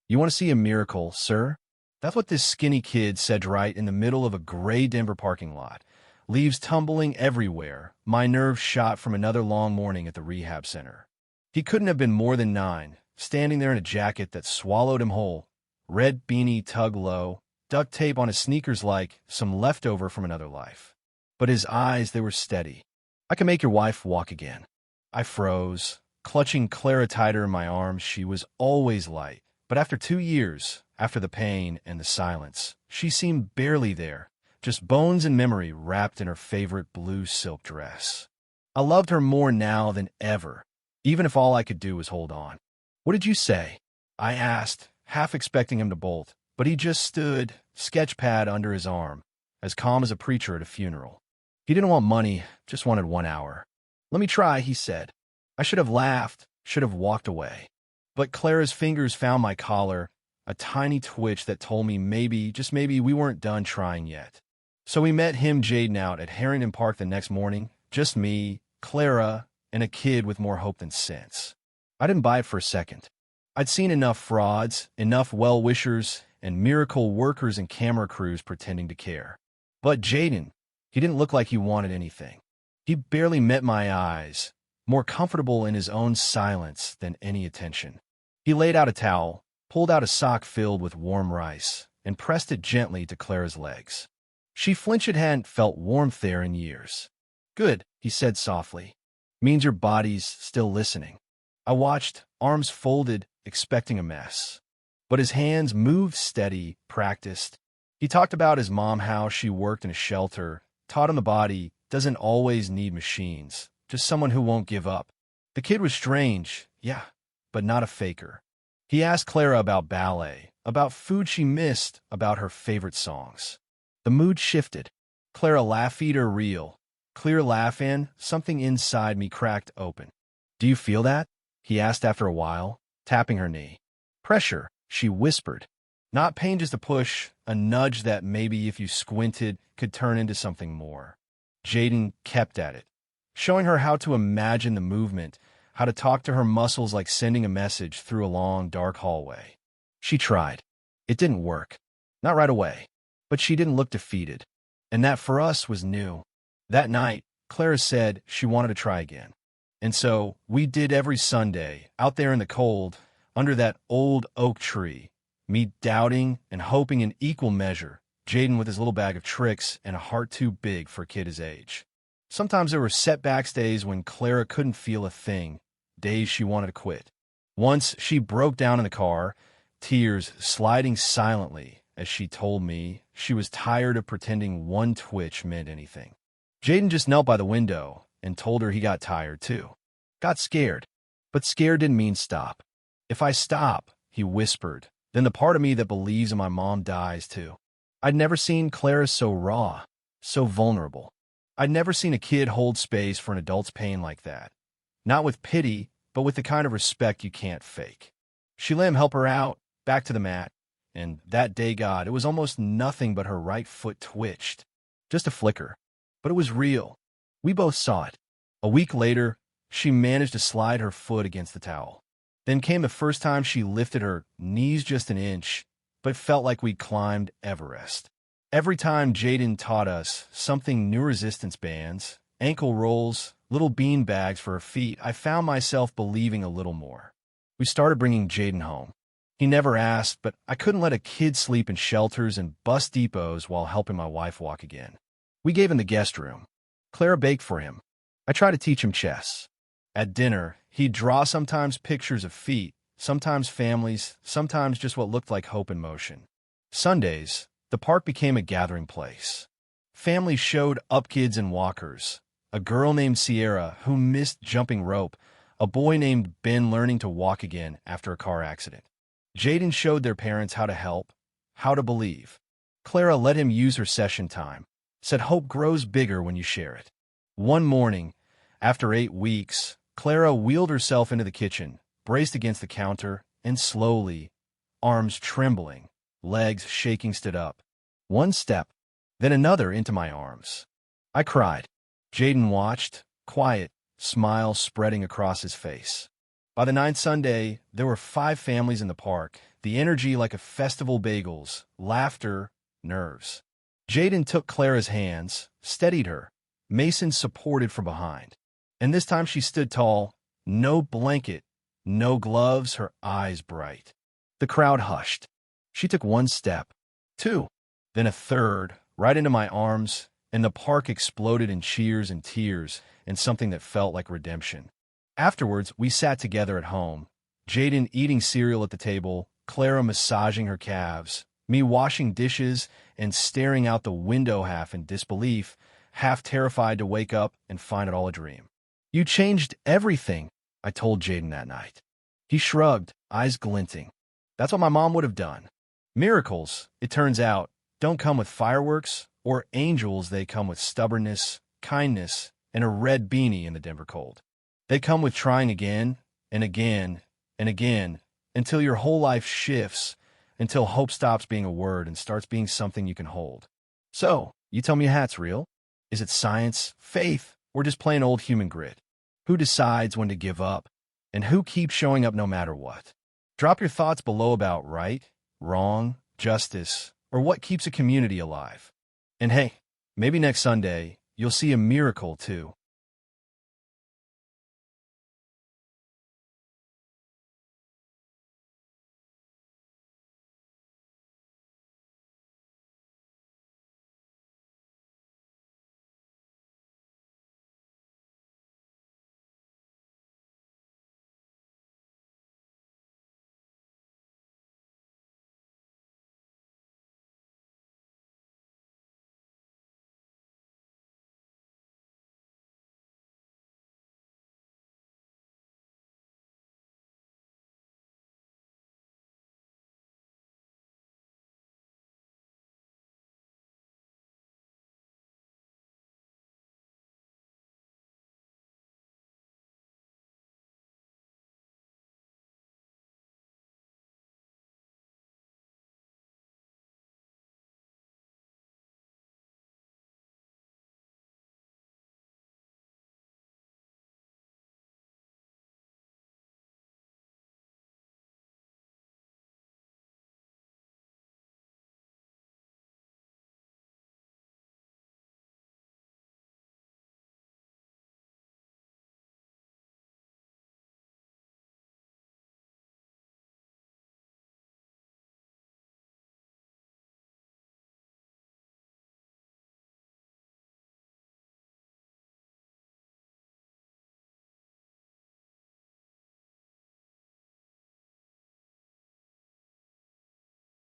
"You want to see a miracle, sir?" That's what this skinny kid said right in the middle of a gray Denver parking lot. Leaves tumbling everywhere, my nerves shot from another long morning at the rehab center. He couldn't have been more than 9, standing there in a jacket that swallowed him whole, red beanie tugged low, duct tape on his sneakers like some leftover from another life. But his eyes, they were steady. "I can make your wife walk again." I froze, clutching Clara tighter in my arms. She was always light, but after 2 years, after the pain and the silence, she seemed barely there, just bones and memory wrapped in her favorite blue silk dress. I loved her more now than ever, even if all I could do was hold on. "What did you say?" I asked, half expecting him to bolt, but he just stood, sketch pad under his arm, as calm as a preacher at a funeral. He didn't want money, just wanted 1 hour. "Let me try," he said. I should have laughed, should have walked away. But Clara's fingers found my collar, a tiny twitch that told me maybe, just maybe, we weren't done trying yet. So we met him, Jaden, out at Harrington Park the next morning, just me, Clara, and a kid with more hope than sense. I didn't buy it for a second. I'd seen enough frauds, enough well-wishers, and miracle workers and camera crews pretending to care. But Jaden, he didn't look like he wanted anything. He barely met my eyes, more comfortable in his own silence than any attention. He laid out a towel, pulled out a sock filled with warm rice, and pressed it gently to Clara's legs. She flinched and hadn't felt warmth there in years. "Good," he said softly. "Means your body's still listening." I watched, arms folded, expecting a mess. But his hands moved steady, practiced. He talked about his mom, how she worked in a shelter, taught him the body doesn't always need machines, just someone who won't give up. The kid was strange, yeah, but not a faker. He asked Clara about ballet, about food she missed, about her favorite songs. The mood shifted. Clara laughed her real, clear laugh, and something inside me cracked open. "Do you feel that?" he asked after a while, tapping her knee. "Pressure," she whispered. "Not pain, just a push, a nudge that maybe if you squinted could turn into something more." Jaden kept at it, showing her how to imagine the movement, how to talk to her muscles like sending a message through a long, dark hallway. She tried. It didn't work. Not right away. But she didn't look defeated. And that for us was new. That night, Clara said she wanted to try again. And so we did every Sunday, out there in the cold, under that old oak tree, me doubting and hoping in equal measure, Jaden with his little bag of tricks and a heart too big for a kid his age. Sometimes there were setbacks, days when Clara couldn't feel a thing, days she wanted to quit. Once she broke down in the car, tears sliding silently as she told me she was tired of pretending one twitch meant anything. Jaden just knelt by the window and told her he got tired too. Got scared. But scared didn't mean stop. "If I stop," he whispered, "then the part of me that believes in my mom dies too." I'd never seen Clara so raw, so vulnerable. I'd never seen a kid hold space for an adult's pain like that. Not with pity, but with the kind of respect you can't fake. She let him help her out, back to the mat, and that day, God, it was almost nothing but her right foot twitched. Just a flicker. But it was real. We both saw it. A week later, she managed to slide her foot against the towel. Then came the first time she lifted her knees just an inch, but felt like we'd climbed Everest. Every time Jaden taught us something new, resistance bands, ankle rolls, little bean bags for her feet, I found myself believing a little more. We started bringing Jaden home. He never asked, but I couldn't let a kid sleep in shelters and bus depots while helping my wife walk again. We gave him the guest room. Clara baked for him. I tried to teach him chess. At dinner, he'd draw sometimes pictures of feet, sometimes families, sometimes just what looked like hope in motion. Sundays, the park became a gathering place. Families showed up, kids and walkers. A girl named Sierra who missed jumping rope, a boy named Ben learning to walk again after a car accident. Jaden showed their parents how to help, how to believe. Clara let him use her session time, said hope grows bigger when you share it. One morning, after 8 weeks, Clara wheeled herself into the kitchen, braced against the counter, and slowly, arms trembling, legs shaking, stood up. One step, then another into my arms. I cried. Jaden watched, quiet, smile spreading across his face. By the ninth Sunday, there were 5 families in the park, the energy like a festival bagels, laughter, nerves. Jaden took Clara's hands, steadied her. Mason supported from behind. And this time she stood tall, no blanket, no gloves, her eyes bright. The crowd hushed. She took 1 step, 2, then a third, right into my arms, and the park exploded in cheers and tears and something that felt like redemption. Afterwards, we sat together at home, Jaden eating cereal at the table, Clara massaging her calves, me washing dishes and staring out the window half in disbelief, half terrified to wake up and find it all a dream. "You changed everything," I told Jaden that night. He shrugged, eyes glinting. "That's what my mom would have done." Miracles, it turns out, don't come with fireworks or angels. They come with stubbornness, kindness, and a red beanie in the Denver cold. They come with trying again and again and again until your whole life shifts, until hope stops being a word and starts being something you can hold. So, you tell me a hat's real? Is it science, faith, or just plain old human grit? Who decides when to give up? And who keeps showing up no matter what? Drop your thoughts below about right, wrong, justice, or what keeps a community alive. And hey, maybe next Sunday, you'll see a miracle too.